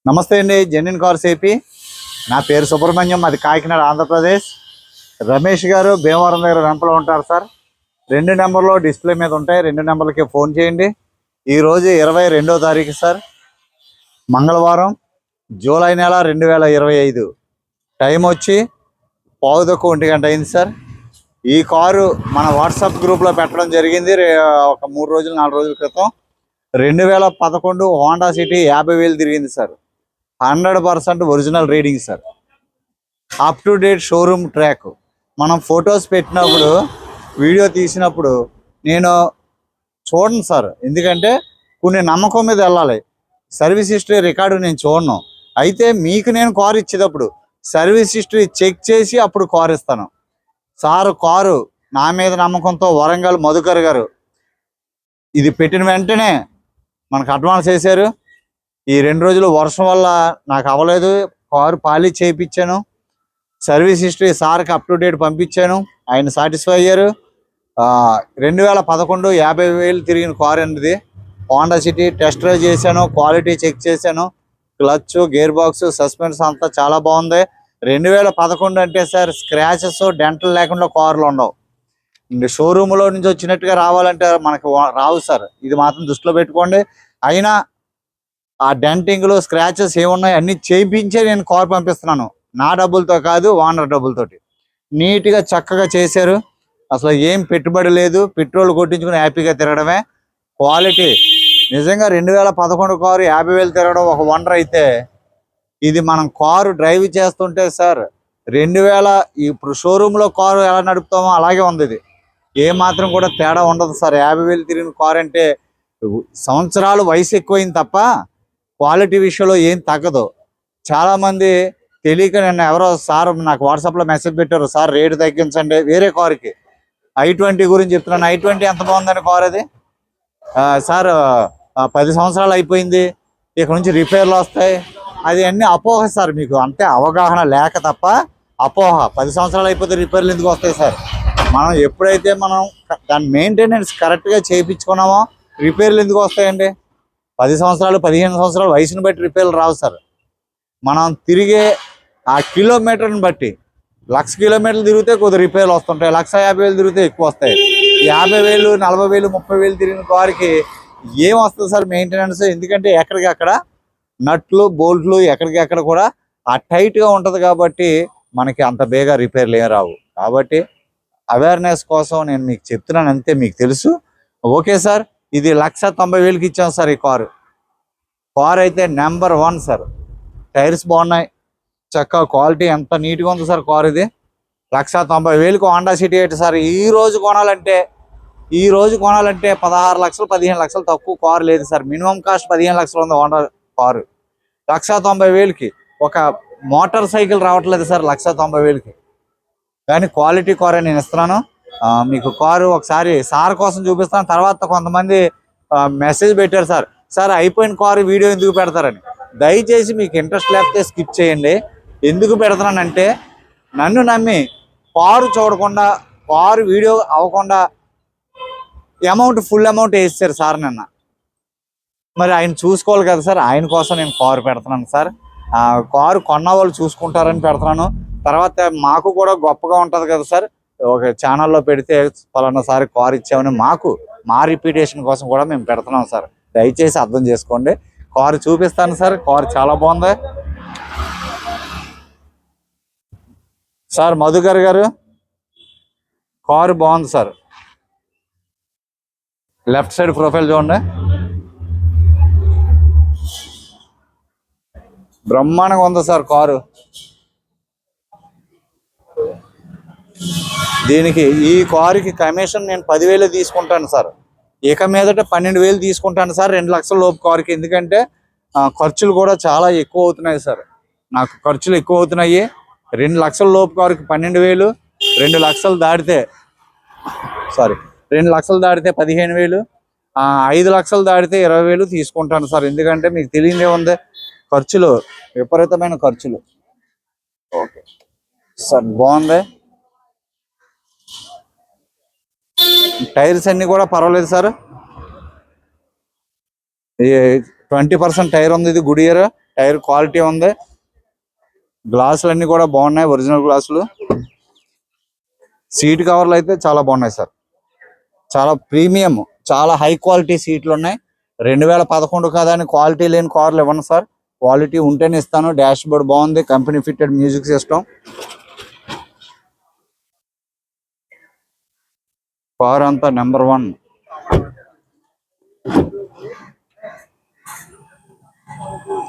నమస్తే అండి, genuine cars AP. నా పేరు సుబ్రహ్మణ్యం, అది కాకినాడ, ఆంధ్రప్రదేశ్. రమేష్ గారు భీమవరం దగ్గర వెంపలో ఉంటారు సార్. 2 నెంబర్లో డిస్ప్లే మీద ఉంటాయి, 2 నెంబర్లకి ఫోన్ చేయండి. ఈరోజు 22వ తారీఖు సార్, మంగళవారం, జూలై నెల 2025. టైం వచ్చి 1:15 అయింది సార్. ఈ కారు మన వాట్సాప్ గ్రూప్లో పెట్టడం జరిగింది ఒక 3 రోజులు 4 రోజుల క్రితం. 2011 హోండా సిటీ 50,000 తిరిగింది sir. 100% original reading sir. Up to date showroom track. మనం ఫొటోస్ పెట్టినప్పుడు, వీడియో తీసినప్పుడు నేను చూడను సార్, ఎందుకంటే కొన్ని నమ్మకం మీద వెళ్ళాలి. సర్వీస్ హిస్టరీ రికార్డు నేను చూడను. అయితే మీకు నేను కారు ఇచ్చేటప్పుడు సర్వీస్ హిస్టరీ చెక్ చేసి అప్పుడు కారు ఇస్తాను సార్. కారు నా మీద నమ్మకంతో వరంగల్ మధుకర్ గారు ఇది పెట్టిన వెంటనే మనకు అడ్వాన్స్ వేశారు. ఈ 2 రోజులు వర్షం వల్ల నాకు అవ్వలేదు, కారు పాలిష్ చేయించాను. సర్వీస్ హిస్టరీ సార్కి అప్ టు డేట్ పంపించాను, ఆయన సాటిస్ఫై అయ్యారు. 2011 50,000 తిరిగిన కారు అనేది హోండా సిటీ. టెస్ట్ డ్రైవ్ చేశాను, క్వాలిటీ చెక్ చేశాను. క్లచ్, గేర్ బాక్స్, సస్పెన్స్ అంతా చాలా బాగుంది. 2011 అంటే సార్ స్క్రాచెస్ డెంటల్ లేకుండా కార్లు ఉండవు. షోరూంలో నుంచి వచ్చినట్టుగా రావాలంటే మనకు రావు సార్, ఇది మాత్రం దృష్టిలో పెట్టుకోండి. అయినా ఆ డెంటింగ్లు, స్క్రాచెస్ ఏమున్నాయి అన్నీ చేయించే నేను కార్ పంపిస్తున్నాను. నా డబ్బులతో కాదు, ఓనర్ డబ్బులతోటి. నీట్గా చక్కగా చేశారు, అసలు ఏం పెట్టుబడి లేదు. పెట్రోల్ కొట్టించుకుని హ్యాపీగా తిరగడమే. క్వాలిటీ నిజంగా 2011 కారు 50,000 తిరగడం ఒక వండర్. అయితే ఇది మనం కారు డ్రైవ్ చేస్తుంటే సార్ 2000 ఇప్పుడు షోరూంలో కారు ఎలా నడుపుతామో అలాగే ఉంది. ఇది ఏమాత్రం కూడా తేడా ఉండదు సార్. 50,000 తిరిగిన కారు అంటే సంవత్సరాలు వయసు ఎక్కువైంది తప్ప క్వాలిటీ విషయంలో ఏం తగ్గదు. చాలామంది తెలియక నిన్న ఎవరో సార్ నాకు వాట్సాప్లో మెసేజ్ పెట్టారు, సార్ రేటు తగ్గించండి వేరే కారుకి. i20 గురించి చెప్తున్నాను. i20 ఎంత బాగుందని కారు అది సార్. 10 సంవత్సరాలు అయిపోయింది, ఇక్కడ నుంచి రిపేర్లు వస్తాయి. అది అన్నీ అపోహ సార్, మీకు అంతే అవగాహన లేక తప్ప అపోహ. 10 సంవత్సరాలు అయిపోతే రిపేర్లు ఎందుకు వస్తాయి సార్? మనం ఎప్పుడైతే మనం దాని మెయింటెనెన్స్ కరెక్ట్గా చేయించుకున్నామో రిపేర్లు ఎందుకు వస్తాయండి? 10 సంవత్సరాలు 15 సంవత్సరాలు వయసును బట్టి రిపేర్లు రావు సార్. మనం తిరిగే ఆ కిలోమీటర్ని బట్టి 1,00,000 కిలోమీటర్లు తిరిగితే కొద్ది రిపేర్లు వస్తుంటాయి, 1,50,000 తిరిగితే ఎక్కువ వస్తాయి. 50,000, 40,000, 30,000 తిరిగిన కారుకి ఏం వస్తుంది సార్ మెయింటెనెన్స్? ఎందుకంటే ఎక్కడికక్కడ నట్లు, బోల్ట్లు ఎక్కడికక్కడ కూడా ఆ టైట్గా ఉంటుంది కాబట్టి మనకి అంత బేగా రిపేర్లు ఏం రావు. కాబట్టి అవేర్నెస్ కోసం నేను మీకు చెప్తున్నాను, అంతే. మీకు తెలుసు. ఓకే సార్, ఇది 1,90,000కి ఇచ్చాం సార్. ఈ కారు అయితే నెంబర్ 1 సార్. టైర్స్ బాగున్నాయి, చక్కగా క్వాలిటీ ఎంత నీట్గా ఉంది సార్. కారు ఇది 1,90,000కి హోండా సిటీ అయితే సార్ ఈ రోజు కొనాలంటే 16 లక్షలు 15 లక్షలు తక్కువ కారు లేదు సార్. మినిమం కాస్ట్ 15 లక్షలు ఉంది హోండా కారు. 1,90,000కి ఒక మోటార్ సైకిల్ రావట్లేదు సార్ 1,90,000కి. కానీ క్వాలిటీ కారే నేను ఇస్తున్నాను మీకు. కారు ఒకసారి సార్ కోసం చూపిస్తాను. తర్వాత కొంతమంది మెసేజ్ పెట్టారు, సార్ అయిపోయిన కారు వీడియో ఎందుకు పెడతారని. దయచేసి మీకు ఇంట్రెస్ట్ లేకపోతే స్కిప్ చేయండి. ఎందుకు పెడతానంటే నన్ను నమ్మి కారు చూడకుండా, కారు వీడియో అవ్వకుండా ఫుల్ అమౌంట్ వేస్తారు సార్ నిన్న. మరి ఆయన చూసుకోవాలి కదా సార్, ఆయన కోసం నేను కారు పెడుతున్నాను సార్. కారు కొన్న వాళ్ళు చూసుకుంటారని పెడుతున్నాను. తర్వాత మాకు కూడా గొప్పగా ఉంటుంది కదా సార్, ఒక ఛానల్లో పెడితే పలానా సారి కారు ఇచ్చామని మా రిప్యుటేషన్ కోసం కూడా మేము పెడుతున్నాం సార్. దయచేసి అర్థం చేసుకోండి. కారు చూపిస్తాను సార్. కారు చాలా బాగుంది సార్. మధుకర్ గారు, కారు బాగుంది సార్. లెఫ్ట్ సైడ్ ప్రొఫైల్ చూడండి, బ్రహ్మాండంగా ఉంది సార్ కారు. ఈ కారుకి కమిషన్ నేను 10,000 తీసుకుంటాను సార్. ఇక మీదట 12,000 తీసుకుంటాను సార్ 2 లక్షల లోపు కారుకి. ఎందుకంటే ఖర్చులు కూడా చాలా ఎక్కువ అవుతున్నాయి సార్. నాకు ఖర్చులు ఎక్కువ అవుతున్నాయి. 2 లక్షల లోపు కారుకి 12,000, 2 లక్షలు దాటితే 15,000, 5 లక్షలు దాటితే 20,000 తీసుకుంటాను సార్. ఎందుకంటే మీకు తెలియదే ఉంది, ఖర్చులు విపరీతమైన ఖర్చులు. ఓకే సార్, బాగుంది. టైర్స్ అన్ని కూడా పర్వాలేదు సార్. 20% టైర్ ఉంది, ఇది గుడ్ ఇయర్. టైర్ క్వాలిటీ ఉంది. గ్లాసులు అన్ని కూడా బాగున్నాయి, ఒరిజినల్ గ్లాసులు. సీట్ కవర్లు అయితే చాలా బాగున్నాయి సార్. చాలా ప్రీమియం, చాలా హై క్వాలిటీ సీట్లు ఉన్నాయి. 2011 కదా అని క్వాలిటీ లేని కార్లు ఇవ్వను సార్. క్వాలిటీ ఉంటేనే ఇస్తాను. డాష్ బోర్డ్ బాగుంది, company fitted music system. Car అంతా నెంబర్ 1.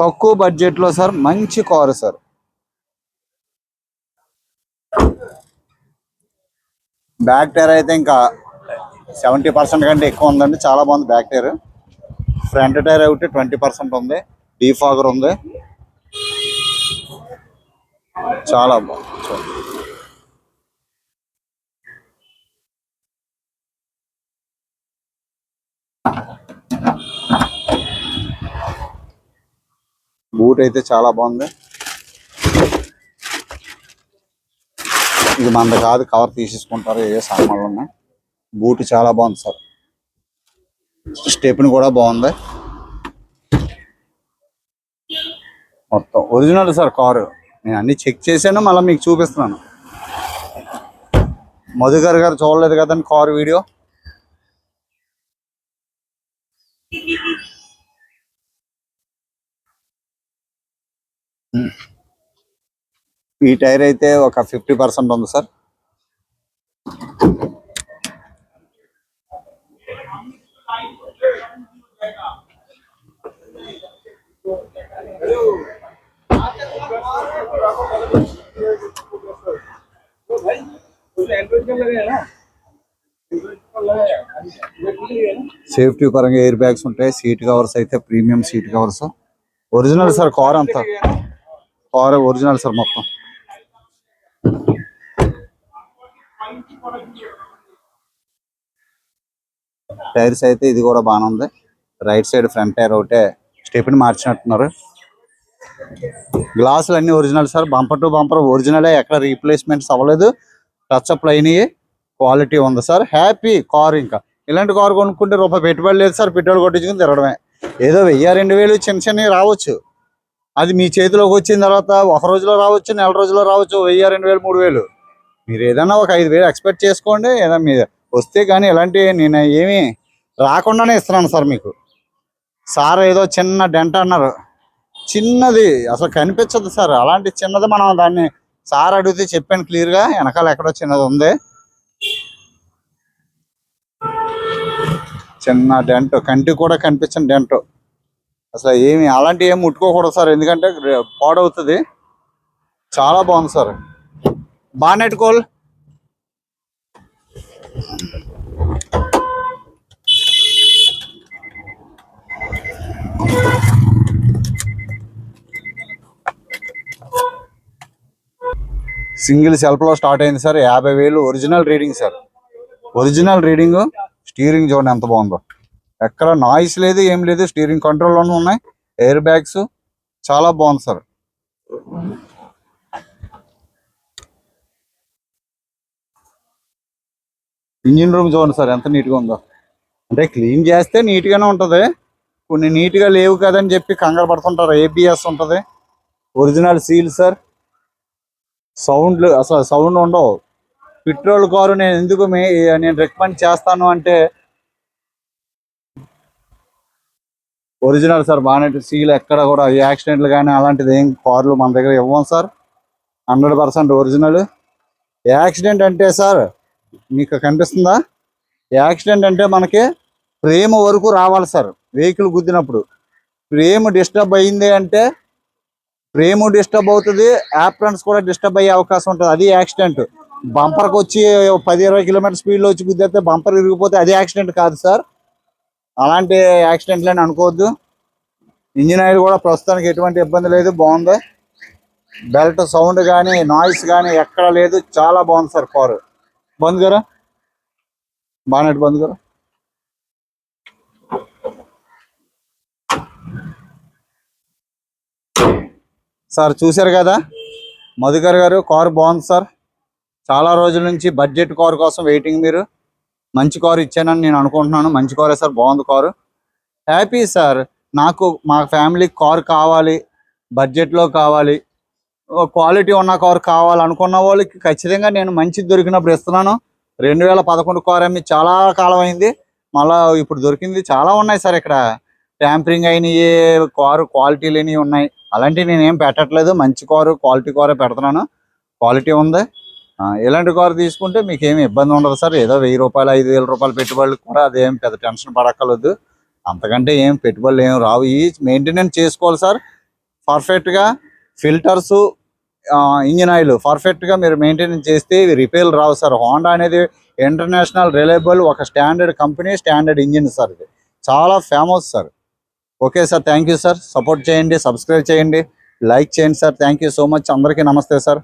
తక్కువ బడ్జెట్ లో సార్ మంచి కారు సార్. బ్యాక్ టైర్ అయితే ఇంకా 70% కంటే ఎక్కువ ఉందండి. చాలా బాగుంది బ్యాక్ టైర్. ఫ్రంట్ టైర్ ఒకటి 20% ఉంది. డీఫాగర్ ఉంది. చాలా బాగుంది. బూట్ అయితే చాలా బాగుంది. ఇది మనది కాదు, కవర్ తీసేసుకుంటారు. ఏ సామాన్లు ఉన్నాయి. బూట్ చాలా బాగుంది సార్. స్టెప్ని కూడా బాగుంది. మొత్తం ఒరిజినల్ సార్ కారు. నేను అన్ని చెక్ చేశాను, మళ్ళీ మీకు చూపిస్తున్నాను. మధుకర్ గారు చూడలేదు కదండి కారు వీడియో. ఈ టైర్ అయితే ఒక 50% ఉంది సార్. సేఫ్టీ పరంగా ఎయిర్ బ్యాగ్స్ ఉంటాయి. సీట్ కవర్స్ అయితే premium seat covers. Original sir car అంతా. కార్ ఒరిజినల్ సార్ మొత్తం. టైర్స్ అయితే ఇది కూడా బాగానే ఉంది. రైట్ సైడ్ ఫ్రంట్ టైర్ ఒకటే స్టెప్ని మార్చినట్టున్నారు. గ్లాసులు అన్ని original sir. Bumper to bumper ఒరిజినలే, ఎక్కడ రీప్లేస్మెంట్స్ అవ్వలేదు. టచ్ అప్ అయినాయి. క్వాలిటీ ఉంది సార్. Happy car. ఇంకా ఇలాంటి కార్ కొనుక్కుంటే రూపాయి పెట్టుబడి లేదు సార్. పెట్రోల్ కొట్టించుకుని తిరగడమే. ఏదో 1000-2000 చిన్న చిన్నవి రావచ్చు. అది మీ చేతిలోకి వచ్చిన తర్వాత ఒక రోజులో రావచ్చు, నెల రోజుల్లో రావచ్చు. 1000-2000 3000 మీరు ఏదైనా ఒక 5000 ఎక్స్పెక్ట్ చేసుకోండి. ఏదైనా మీద వస్తే కానీ ఇలాంటి నేను ఏమీ రాకుండానే ఇస్తున్నాను సార్ మీకు. సార్ ఏదో చిన్న డెంట్ అన్నారు, చిన్నది అసలు కనిపించదు సార్. అలాంటి చిన్నది మనం దాన్ని సార్ అడిగితే చెప్పాను క్లియర్గా. వెనకాల ఎక్కడో చిన్నది ఉంది, చిన్న డెంట్, కంటికి కూడా కనిపించని డెంట్. అసలు ఏమి అలాంటివి ఏమి ముట్టుకోకూడదు సార్, ఎందుకంటే పాడవుతుంది. చాలా బాగుంది sir. Bonnet coal single self లో స్టార్ట్ అయింది sir. 50,000 original reading sir. Original reading. Steering చూడండి ఎంత బాగుందో. ఎక్కడ నాయిస్ లేదు, ఏం లేదు. స్టీరింగ్ కంట్రోల్లోనే ఉన్నాయి. ఎయిర్ బ్యాగ్స్ చాలా బాగుంది సార్. ఇంజిన్ రూమ్ చూడండి సార్ ఎంత నీట్గా ఉందో. అంటే క్లీన్ చేస్తే నీట్గానే ఉంటుంది. కొన్ని నీట్గా లేవు కదని చెప్పి కంగారు పడుతుంటారు. ABS ఉంటుంది. Original seal sir. సౌండ్లు అసలు సౌండ్ ఉండవు. పెట్రోల్ కారు నేను ఎందుకు నేను రికమెండ్ చేస్తాను అంటే ఒరిజినల్ సార్. బానెట్ సీల్ ఎక్కడ కూడా యాక్సిడెంట్లు కానీ అలాంటిది ఏం కార్లు మన దగ్గర ఇవ్వం సార్. 100% ఒరిజినల్. యాక్సిడెంట్ అంటే సార్ మీకు కనిపిస్తుందా? యాక్సిడెంట్ అంటే మనకి ఫ్రేమ్ వరకు రావాలి సార్. వెహికల్ గుద్దినప్పుడు ఫ్రేమ్ డిస్టర్బ్ అయింది అంటే ఫ్రేమ్ డిస్టర్బ్ అవుతుంది, యాప్రన్స్ కూడా డిస్టర్బ్ అయ్యే అవకాశం ఉంటుంది. అది యాక్సిడెంట్. బంపర్కి వచ్చి 10-20 కిలోమీటర్ స్పీడ్లో వచ్చి గుద్దేస్తే బంపర్ విరిగిపోతే అది యాక్సిడెంట్ కాదు సార్. అలాంటి యాక్సిడెంట్లని అనుకోవద్దు. ఇంజిన్ ఆయిల్ కూడా ప్రస్తుతానికి ఎటువంటి ఇబ్బంది లేదు, బాగుంది. బెల్ట్ సౌండ్ కానీ నాయిస్ కానీ ఎక్కడ లేదు. చాలా బాగుంది సార్ కారు. బంద్ కరా, బానెట్ బంద్ కరా. సార్ చూశారు కదా మధుకర్ గారు, కారు బాగుంది సార్. చాలా రోజుల నుంచి బడ్జెట్ కారు కోసం వెయిటింగ్. మీరు మంచి కారు ఇచ్చానని నేను అనుకుంటున్నాను. మంచి కారే సార్, బాగుంది కారు. Happy sir. నాకు మా ఫ్యామిలీకి కారు కావాలి, బడ్జెట్లో కావాలి, క్వాలిటీ ఉన్న కారు కావాలనుకున్న వాళ్ళకి ఖచ్చితంగా నేను మంచిది దొరికినప్పుడు ఇస్తున్నాను. 2011 కారు అమ్మి చాలా కాలం అయింది, మళ్ళీ ఇప్పుడు దొరికింది చాలా ఉన్నాయి సార్. ఇక్కడ ట్యాంపరింగ్ అయినవి, కారు క్వాలిటీ లేనివి ఉన్నాయి. అలాంటివి నేను ఏం పెట్టట్లేదు, మంచి కారు క్వాలిటీ కారే పెడుతున్నాను. క్వాలిటీ ఉంది. ఇలాంటి కారు తీసుకుంటే మీకు ఏమి ఇబ్బంది ఉండదు సార్. ఏదో 1000 రూపాయలు 5000 రూపాయలు పెట్టుబడులు కూడా అదేం పెద్ద టెన్షన్ పడక్కర్లేదు. అంతకంటే ఏం పెట్టుబడులు ఏం రావు. ఈ మెయింటెనెన్స్ చేసుకోవాలి సార్ పర్ఫెక్ట్గా. ఫిల్టర్స్, ఇంజిన్ ఆయిల్ పర్ఫెక్ట్గా మీరు మెయింటెనెన్స్ చేస్తే ఇవి రిపేర్లు రావు సార్. హోండా అనేది ఇంటర్నేషనల్ రిలయబుల్, ఒక standard company, standard engine sir. ఇది చాలా famous sir. Okay sir, thank you sir. Support చేయండి, సబ్స్క్రైబ్ చేయండి, లైక్ చేయండి sir. Thank you so much. అందరికీ నమస్తే సార్.